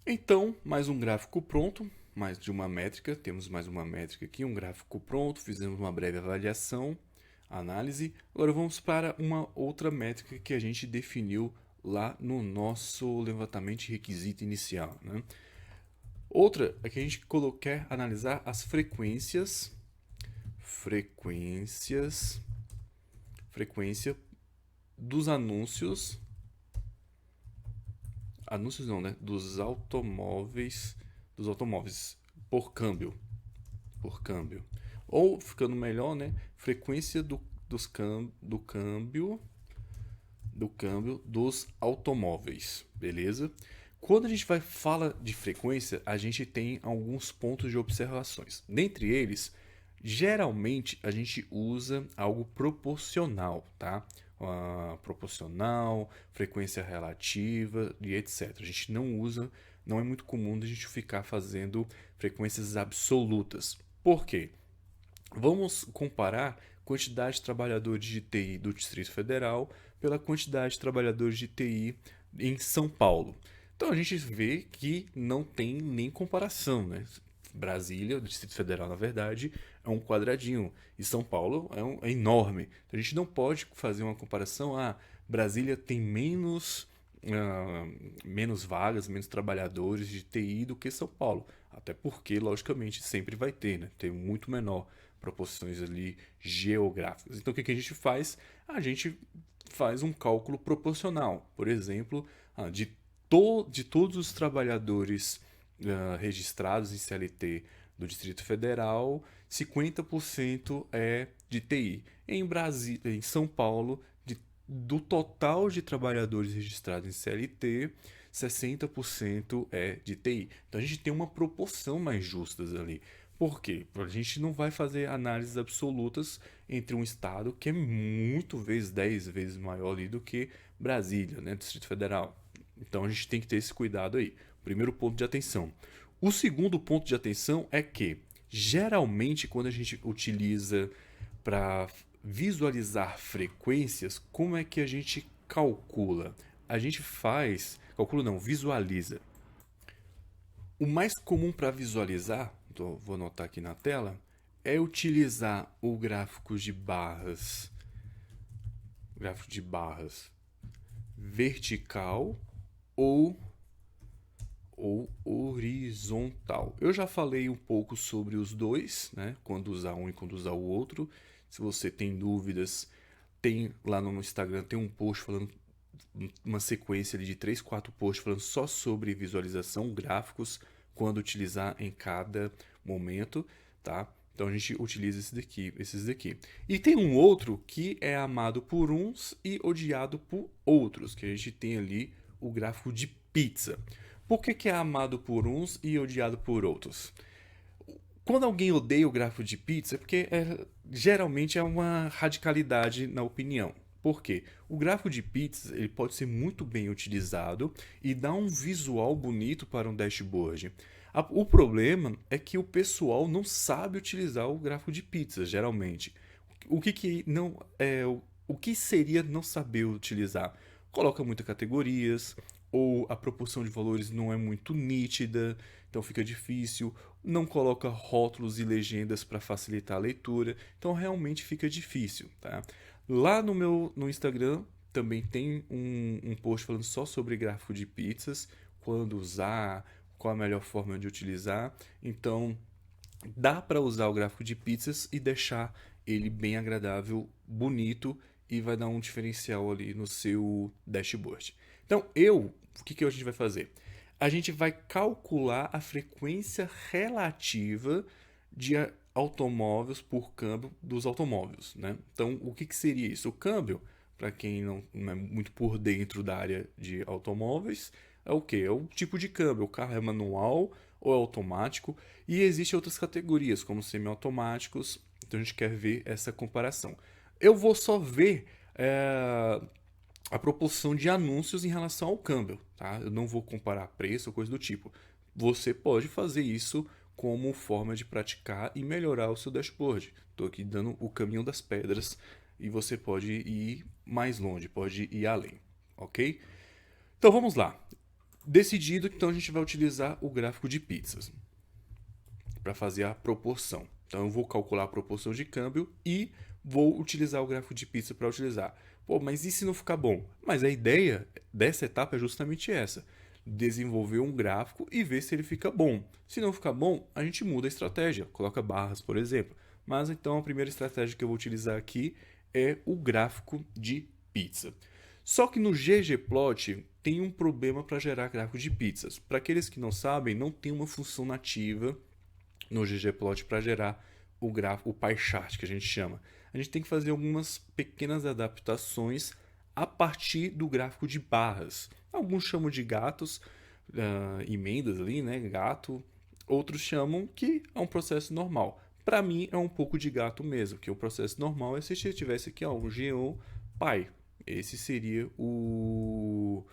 Então, mais um gráfico pronto, mais de uma métrica, temos mais uma métrica aqui, um gráfico pronto, fizemos uma breve avaliação, análise. Agora vamos para uma outra métrica que a gente definiu lá no nosso levantamento de requisito inicial, né? Outra é que a gente quer analisar as frequência dos anúncios não, né? Dos automóveis por câmbio. Ou, ficando melhor, né? Frequência do câmbio dos automóveis, beleza? Quando a gente fala de frequência, a gente tem alguns pontos de observações. Dentre eles, geralmente a gente usa algo proporcional, tá? Proporcional, frequência relativa e etc. A gente não usa, não é muito comum a gente ficar fazendo frequências absolutas. Por quê? Vamos comparar quantidade de trabalhadores de TI do Distrito Federal pela quantidade de trabalhadores de TI em São Paulo. Então a gente vê que não tem nem comparação, né? Brasília, o Distrito Federal, na verdade, é um quadradinho e São Paulo é enorme. Então a gente não pode fazer uma comparação. Brasília tem menos vagas, menos trabalhadores de TI do que São Paulo. Até porque, logicamente, sempre vai ter, né? Tem muito menor proporções ali geográficas. Então, o que a gente faz? A gente faz um cálculo proporcional. Por exemplo, de todos os trabalhadores registrados em CLT do Distrito Federal, 50% é de TI. Em Brasília, em São Paulo, do total de trabalhadores registrados em CLT, 60% é de TI. Então a gente tem uma proporção mais justa ali. Por quê? A gente não vai fazer análises absolutas entre um estado que é muito vezes, 10 vezes maior ali do que Brasília, né, Distrito Federal. Então a gente tem que ter esse cuidado aí. Primeiro ponto de atenção. O segundo ponto de atenção é que, geralmente, quando a gente utiliza para visualizar frequências, como é que a gente calcula? A gente calcula não, visualiza. O mais comum para visualizar, vou anotar aqui na tela, é utilizar o gráfico de barras vertical ou horizontal. Eu já falei um pouco sobre os dois, né? Quando usar um e quando usar o outro. Se você tem dúvidas, tem lá no Instagram tem um post falando uma sequência ali de 3, 4 posts falando só sobre visualização, gráficos, quando utilizar em cada momento, tá? Então a gente utiliza esses daqui. E tem um outro que é amado por uns e odiado por outros, que a gente tem ali o gráfico de pizza. Por que é amado por uns e odiado por outros? Quando alguém odeia o gráfico de pizza, é porque geralmente é uma radicalidade na opinião. Por quê? O gráfico de pizza ele pode ser muito bem utilizado e dá um visual bonito para um dashboard. O problema é que o pessoal não sabe utilizar o gráfico de pizza, geralmente. O que não é o que seria não saber utilizar? Coloca muitas categorias, ou a proporção de valores não é muito nítida, então fica difícil, não coloca rótulos e legendas para facilitar a leitura, então realmente fica difícil, tá? Lá no Instagram também tem um post falando só sobre gráfico de pizzas, quando usar, qual a melhor forma de utilizar, então dá para usar o gráfico de pizzas e deixar ele bem agradável, bonito e vai dar um diferencial ali no seu dashboard. Então, o que a gente vai fazer? A gente vai calcular a frequência relativa de automóveis por câmbio dos automóveis, né? Então, o que seria isso? O câmbio, para quem não é muito por dentro da área de automóveis, é o que? É o tipo de câmbio. O carro é manual ou é automático? E existem outras categorias, como semiautomáticos. Então a gente quer ver essa comparação. Eu vou só ver a proporção de anúncios em relação ao câmbio, tá? Eu não vou comparar preço ou coisa do tipo. Você pode fazer isso como forma de praticar e melhorar o seu dashboard. Estou aqui dando o caminho das pedras e você pode ir mais longe, pode ir além, ok? Então vamos lá. Decidido, então a gente vai utilizar o gráfico de pizzas para fazer a proporção. Então eu vou calcular a proporção de câmbio e vou utilizar o gráfico de pizza para utilizar. Pô, mas e se não ficar bom? Mas a ideia dessa etapa é justamente essa: desenvolver um gráfico e ver se ele fica bom. Se não ficar bom, a gente muda a estratégia, coloca barras, por exemplo. Mas então a primeira estratégia que eu vou utilizar aqui é o gráfico de pizza. Só que no ggplot tem um problema para gerar gráfico de pizzas. Para aqueles que não sabem, não tem uma função nativa no ggplot para gerar o gráfico, o pie chart que a gente chama. A gente tem que fazer algumas pequenas adaptações a partir do gráfico de barras. Alguns chamam de gatos, emendas ali, né? Gato. Outros chamam que é um processo normal. Para mim é um pouco de gato mesmo, que o processo normal é se eu tivesse aqui um geom pi. Esse seria o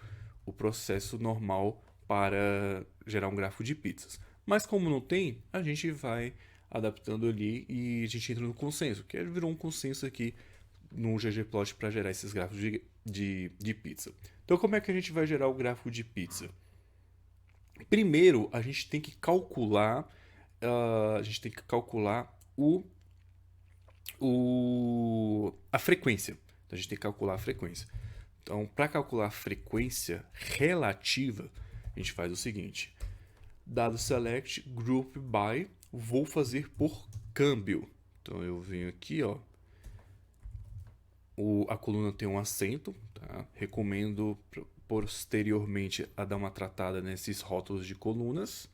processo normal para gerar um gráfico de pizzas. Mas como não tem, a gente vai adaptando ali e a gente entra no consenso, que virou um consenso aqui no ggplot para gerar esses gráficos de pizza. Então como é que a gente vai gerar o gráfico de pizza? Primeiro, a gente tem que calcular, a frequência. Então, a gente tem que calcular a frequência. Então, para calcular a frequência relativa, a gente faz o seguinte: dado select group by, vou fazer por câmbio. Então eu venho aqui, ó, a coluna tem um acento, tá? Recomendo posteriormente a dar uma tratada nesses rótulos de colunas.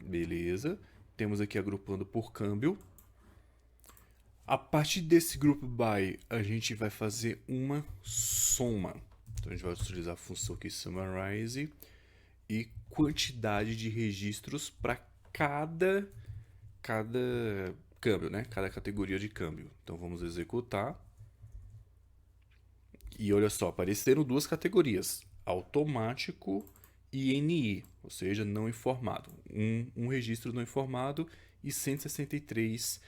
Beleza. Temos aqui agrupando por câmbio. A partir desse group by, a gente vai fazer uma soma. Então a gente vai utilizar a função aqui summarize e quantidade de registros para cada câmbio, né? Cada categoria de câmbio. Então vamos executar. E olha só, apareceram duas categorias: automático e NI, ou seja, não informado. Um registro não informado e 163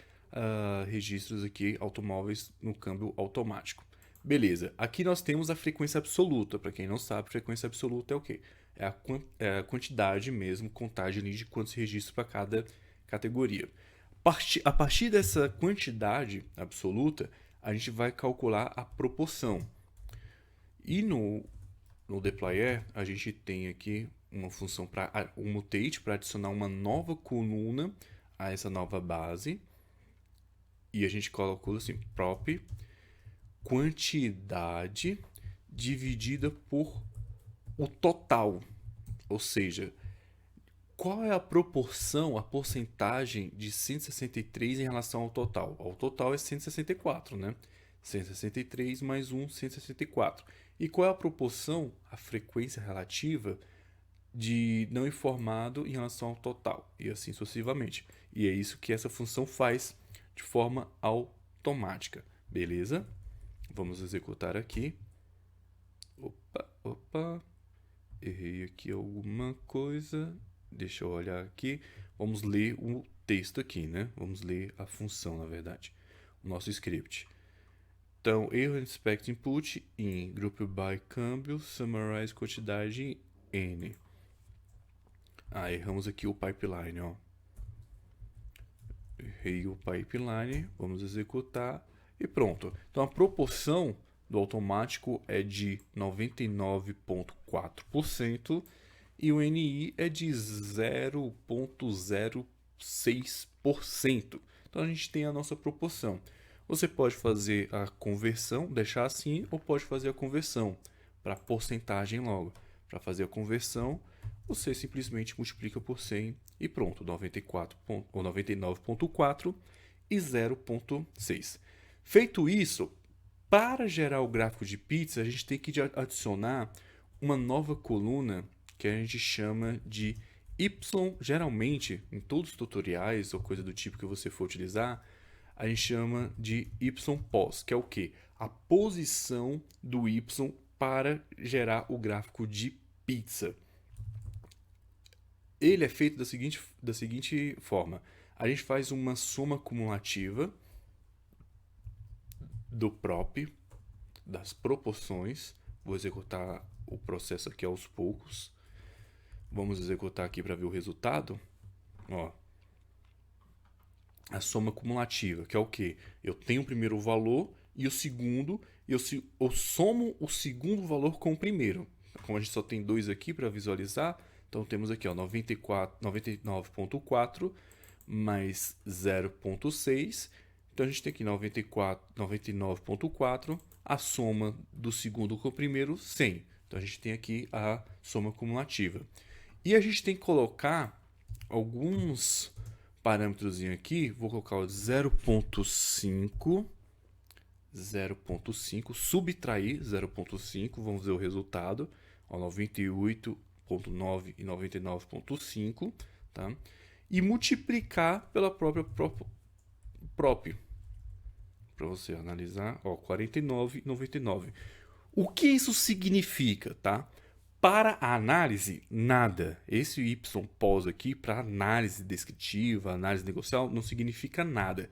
registros aqui automóveis no câmbio automático. Beleza, aqui nós temos a frequência absoluta. Para quem não sabe, frequência absoluta é o quê? É a quantidade mesmo, contagem de quantos registros para cada categoria. A partir dessa quantidade absoluta, a gente vai calcular a proporção. E no deployer, a gente tem aqui uma função para um mutate para adicionar uma nova coluna a essa nova base. E a gente calcula assim, prop quantidade dividida por o total. Ou seja, qual é a proporção, a porcentagem de 163 em relação ao total? O total é 164, né? 163 mais 1, 164. E qual é a proporção, a frequência relativa de não informado em relação ao total? E assim sucessivamente. E é isso que essa função faz de forma automática. Beleza? Vamos executar aqui. Opa. Errei aqui alguma coisa. Deixa eu olhar aqui. Vamos ler o texto aqui, né? Vamos ler a função, na verdade. O nosso script. Então, erro inspect input em group by câmbio, summarize quantidade n. Erramos aqui o pipeline, ó. Errei o pipeline, vamos executar e pronto. Então, a proporção do automático é de 99,4% e o NI é de 0,06%. Então, a gente tem a nossa proporção. Você pode fazer a conversão, deixar assim, ou pode fazer a conversão para porcentagem logo. Para fazer a conversão, você simplesmente multiplica por 100 e pronto, 99,4 e 0,6. Feito isso, para gerar o gráfico de pizza, a gente tem que adicionar uma nova coluna que a gente chama de Y. Geralmente, em todos os tutoriais ou coisa do tipo que você for utilizar, a gente chama de YPOS, que é o quê? A posição do Y para gerar o gráfico de pizza. Ele é feito da seguinte forma: a gente faz uma soma cumulativa do prop, das proporções. Vou executar o processo aqui aos poucos. Vamos executar aqui para ver o resultado. Ó, a soma cumulativa, que é o quê? Eu tenho o primeiro valor e o segundo, eu somo o segundo valor com o primeiro. Como a gente só tem dois aqui para visualizar, então temos aqui ó, 99,4 mais 0,6. Então a gente tem aqui 99,4, a soma do segundo com o primeiro, 100. Então a gente tem aqui a soma cumulativa. E a gente tem que colocar alguns parâmetros aqui. Vou colocar o 0,5, subtrair 0,5, vamos ver o resultado. 98,9 e 99,5, tá? E multiplicar pela próprio, para você analisar, ó, 49,99. O que isso significa, tá? Para a análise, nada. Esse y pós aqui, para análise descritiva, análise negocial, não significa nada.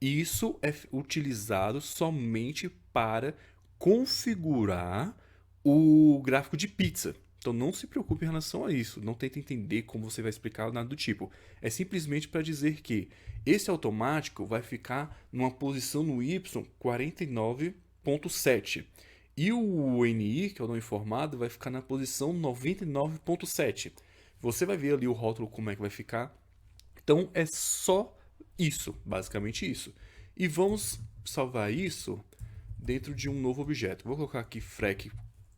Isso é utilizado somente para configurar o gráfico de pizza. Então não se preocupe em relação a isso. Não tente entender como você vai explicar nada do tipo. É simplesmente para dizer que esse automático vai ficar numa posição no y 49,7. E o NI, que é o não informado, vai ficar na posição 99,7. Você vai ver ali o rótulo como é que vai ficar. Então é só isso, basicamente isso. E vamos salvar isso dentro de um novo objeto. Vou colocar aqui frec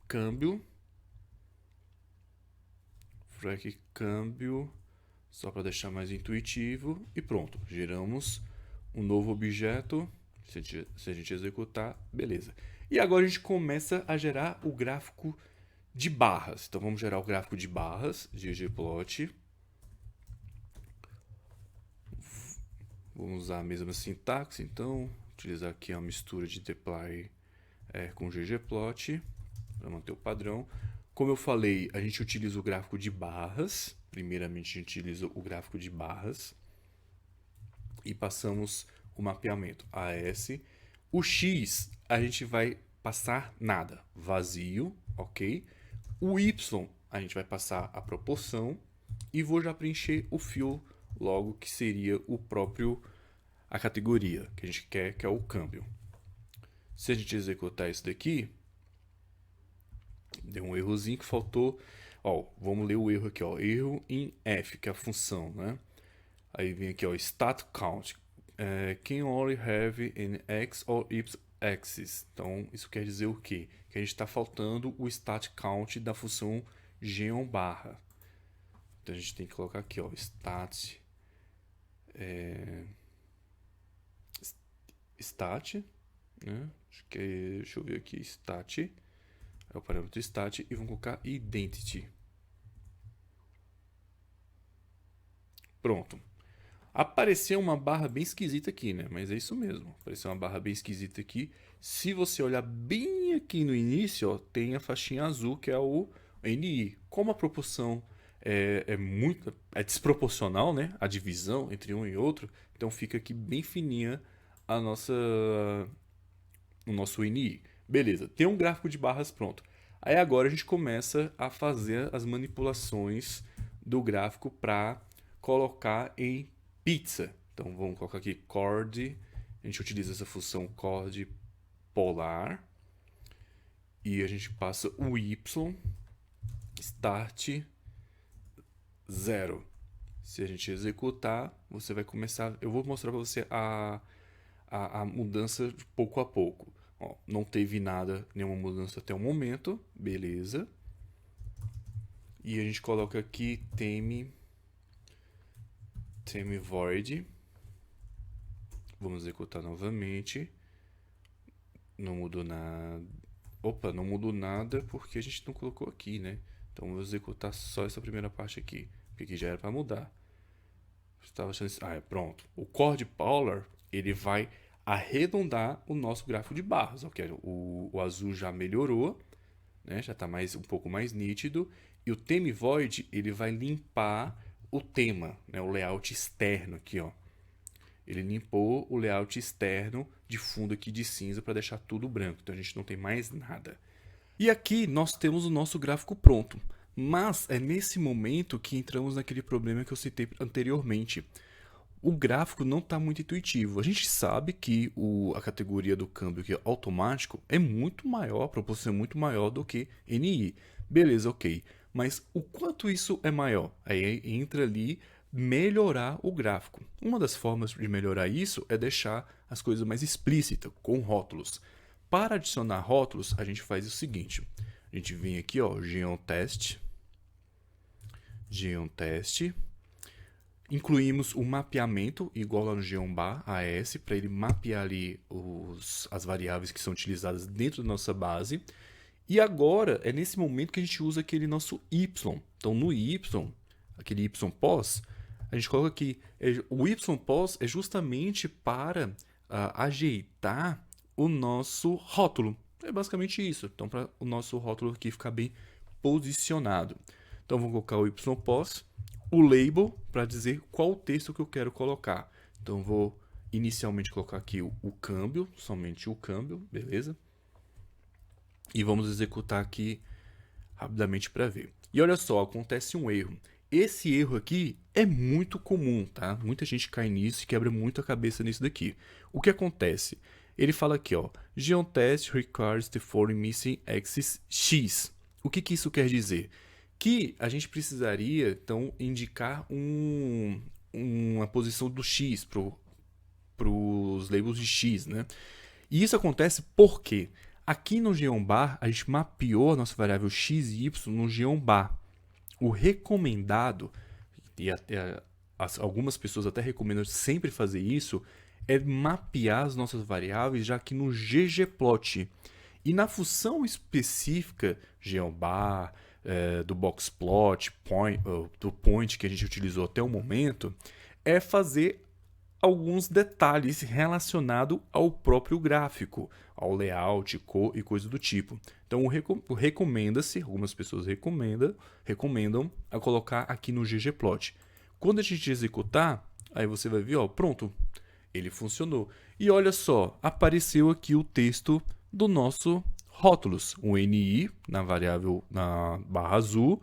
câmbio. Frec câmbio, só para deixar mais intuitivo. E pronto, geramos um novo objeto. Se a gente executar, beleza. E agora a gente começa a gerar o gráfico de barras. Então vamos gerar o gráfico de barras, ggplot. Vamos usar a mesma sintaxe, então utilizar aqui a mistura de dplyr com ggplot para manter o padrão. Como eu falei, a gente utiliza o gráfico de barras. Primeiramente a gente utiliza o gráfico de barras e passamos o mapeamento AS. O X a gente vai passar nada, vazio, ok? O Y a gente vai passar a proporção e vou já preencher o fio logo, que seria a categoria que a gente quer, que é o câmbio. Se a gente executar isso daqui, deu um errozinho que faltou. Ó, vamos ler o erro aqui, ó, erro em f, que é a função, né? Aí vem aqui, ó, stat count. Can only have an x or y axis. Então, isso quer dizer o quê? Que a gente está faltando o stat count da função geon barra. Então, a gente tem que colocar aqui, ó, stat, né? Deixa eu ver aqui, stat, é o parâmetro stat, e vamos colocar identity. Pronto. Apareceu uma barra bem esquisita aqui, né? Mas é isso mesmo. Apareceu uma barra bem esquisita aqui. Se você olhar bem aqui no início, ó, tem a faixinha azul, que é o NI. Como a proporção é desproporcional, né? A divisão entre um e outro, então fica aqui bem fininha o nosso NI. Beleza, tem um gráfico de barras pronto. Aí agora a gente começa a fazer as manipulações do gráfico para colocar em pizza. Então vamos colocar aqui chord. A gente utiliza essa função chord polar. E a gente passa o y start 0. Se a gente executar, você vai começar. Eu vou mostrar para você a mudança de pouco a pouco. Ó, não teve nada, nenhuma mudança até o momento. Beleza. E a gente coloca aqui theme void. Vamos executar novamente. Não mudou nada. Opa, não mudou nada porque a gente não colocou aqui, né? Então vou executar só essa primeira parte aqui, porque aqui já era para mudar. Estava achando isso. Pronto. O chord polar, ele vai arredondar o nosso gráfico de barras, ok? O azul já melhorou, né? Já está um pouco mais nítido. E o theme void, ele vai limpar o tema, né? O layout externo aqui, ó. Ele limpou o layout externo de fundo aqui de cinza para deixar tudo branco. Então a gente não tem mais nada. E aqui nós temos o nosso gráfico pronto. Mas é nesse momento que entramos naquele problema que eu citei anteriormente. O gráfico não está muito intuitivo. A gente sabe que a categoria do câmbio que é automático é muito maior, a proporção é muito maior do que NI. Beleza, ok. Mas o quanto isso é maior? Aí entra ali melhorar o gráfico. Uma das formas de melhorar isso é deixar as coisas mais explícitas, com rótulos. Para adicionar rótulos, a gente faz o seguinte. A gente vem aqui, ó, geontest. Incluímos o mapeamento, igual lá no geombar AS, para ele mapear ali as variáveis que são utilizadas dentro da nossa base. E agora, é nesse momento que a gente usa aquele nosso y. Então, no y, aquele y-pos, a gente coloca aqui, o y-pos é justamente para ajeitar o nosso rótulo. É basicamente isso. Então, para o nosso rótulo aqui ficar bem posicionado. Então, vamos colocar o y-pos, o label, para dizer qual o texto que eu quero colocar. Então, vou inicialmente colocar aqui o câmbio, somente o câmbio, beleza? E vamos executar aqui rapidamente para ver. E olha só, acontece um erro. Esse erro aqui é muito comum, tá? Muita gente cai nisso e quebra muito a cabeça nisso daqui. O que acontece? Ele fala aqui, ó, geontest requires the following missing axis x. O que isso quer dizer? Que a gente precisaria, então, indicar uma posição do x para os labels de x, né? E isso acontece porque aqui no geombar a gente mapeou a nossa variável x e y no geombar. O recomendado, e até algumas pessoas até recomendam sempre fazer isso, é mapear as nossas variáveis já aqui no ggplot. E na função específica geombar, do boxplot, do point que a gente utilizou até o momento, é fazer alguns detalhes relacionados ao próprio gráfico, ao layout, cor e coisa do tipo. Então, recomenda-se, algumas pessoas recomendam a colocar aqui no ggplot. Quando a gente executar, aí você vai ver, ó, pronto, ele funcionou. E olha só, apareceu aqui o texto do nosso rótulos, o NI na variável na barra azul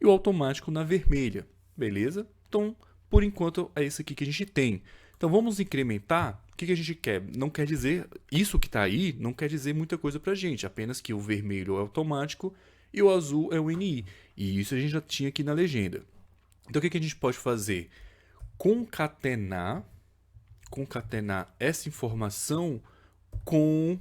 e o automático na vermelha, beleza? Então, por enquanto, é isso aqui que a gente tem. Então vamos incrementar. O que a gente quer? Não quer dizer, isso que está aí não quer dizer muita coisa para a gente, apenas que o vermelho é automático e o azul é o NI. E isso a gente já tinha aqui na legenda. Então o que a gente pode fazer? Concatenar essa informação com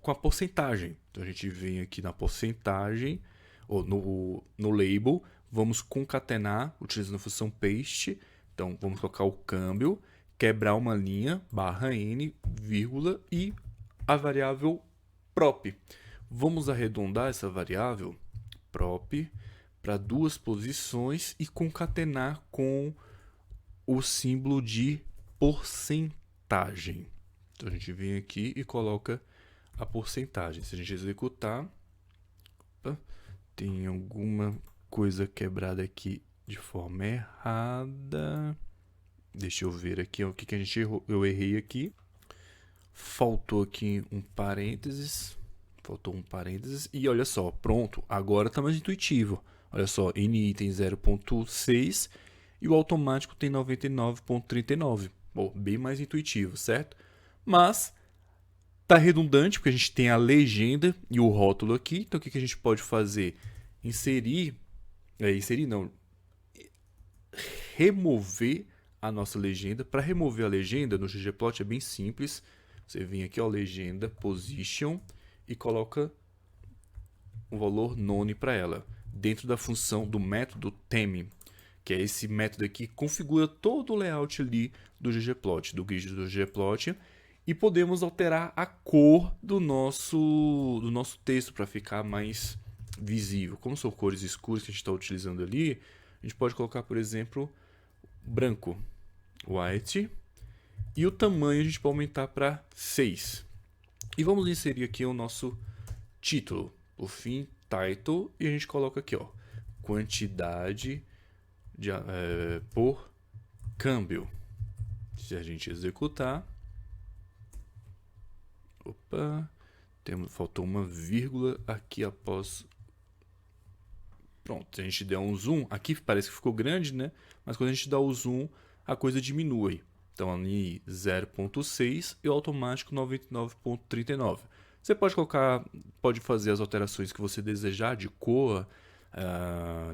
a porcentagem. Então a gente vem aqui na porcentagem, ou no label, vamos concatenar utilizando a função paste. Então vamos colocar o câmbio, quebrar uma linha, barra n, vírgula e a variável prop. Vamos arredondar essa variável prop para duas posições e concatenar com o símbolo de porcentagem. Então a gente vem aqui e coloca a porcentagem. Se a gente executar, opa, tem alguma coisa quebrada aqui de forma errada. Deixa eu ver aqui o que a gente errou. Eu errei aqui. Faltou aqui um parênteses. E olha só, pronto. Agora está mais intuitivo. Olha só, NI tem 0.6 e o automático tem 99.39. Bom, bem mais intuitivo, certo? Mas tá redundante, porque a gente tem a legenda e o rótulo aqui. Então, o que a gente pode fazer? Remover a nossa legenda. Para remover a legenda no ggplot é bem simples. Você vem aqui, ó, legenda, position, e coloca o valor none para ela. Dentro da função do método theme, que é esse método aqui que configura todo o layout ali do ggplot, do grid do ggplot. E podemos alterar a cor do nosso texto para ficar mais visível. Como são cores escuras que a gente está utilizando ali, a gente pode colocar, por exemplo, branco, white, e o tamanho a gente pode aumentar para 6. E vamos inserir aqui o nosso título, por fim, title, e a gente coloca aqui, ó, quantidade por câmbio. Se a gente executar, faltou uma vírgula aqui após Pronto, se a gente der um zoom, aqui parece que ficou grande, né? Mas quando a gente dá o zoom, a coisa diminui. Então ali 0.6 e o automático 99.39. Você pode colocar, pode fazer as alterações que você desejar de cor,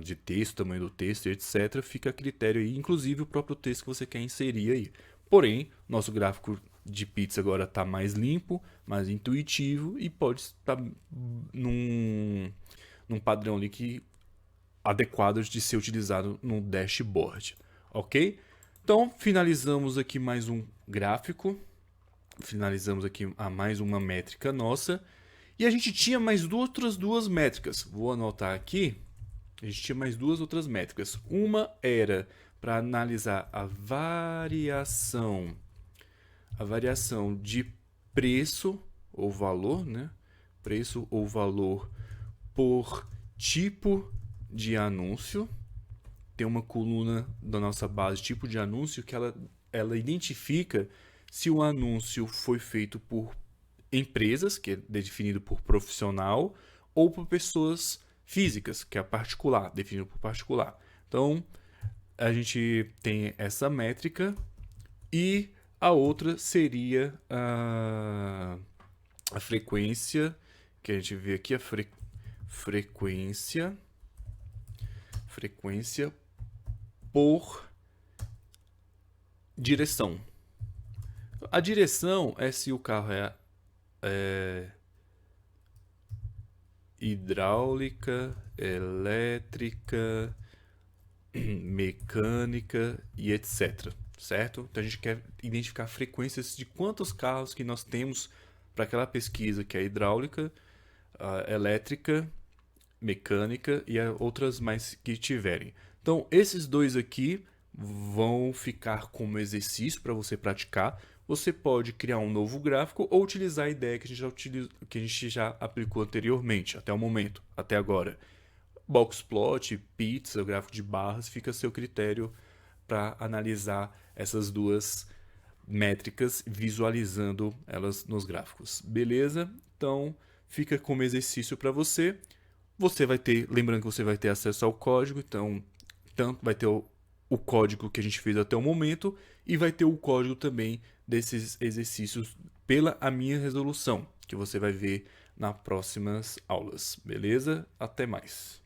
de texto, tamanho do texto, etc. Fica a critério aí, inclusive o próprio texto que você quer inserir aí. Porém, nosso gráfico de pizza agora está mais limpo, mais intuitivo e pode estar num padrão ali que adequado de ser utilizado no dashboard, ok? Então, finalizamos aqui mais um gráfico, finalizamos aqui a mais uma métrica nossa, e a gente tinha mais outras duas métricas, vou anotar aqui, a gente tinha mais duas outras métricas. Uma era para analisar a variação de preço ou valor, né? Preço ou valor por tipo de anúncio. Tem uma coluna da nossa base, tipo de anúncio, que ela identifica se o anúncio foi feito por empresas, que é definido por profissional, ou por pessoas físicas, que é particular, definido por particular. Então, a gente tem essa métrica e a outra seria a frequência, que a gente vê aqui, a frequência por direção. A direção é se o carro é hidráulica, elétrica, mecânica e etc. Certo? Então a gente quer identificar frequências de quantos carros que nós temos para aquela pesquisa que é hidráulica, elétrica, mecânica e outras mais que tiverem. Então esses dois aqui vão ficar como exercício para você praticar. Você pode criar um novo gráfico ou utilizar a ideia que a gente já aplicou anteriormente, até o momento, até agora. Boxplot, pizza, gráfico de barras, fica a seu critério para analisar essas duas métricas, visualizando elas nos gráficos. Beleza? Então, fica como exercício para você. Você vai ter, lembrando que você vai ter acesso ao código, então tanto vai ter o código que a gente fez até o momento e vai ter o código também desses exercícios pela a minha resolução, que você vai ver nas próximas aulas. Beleza? Até mais.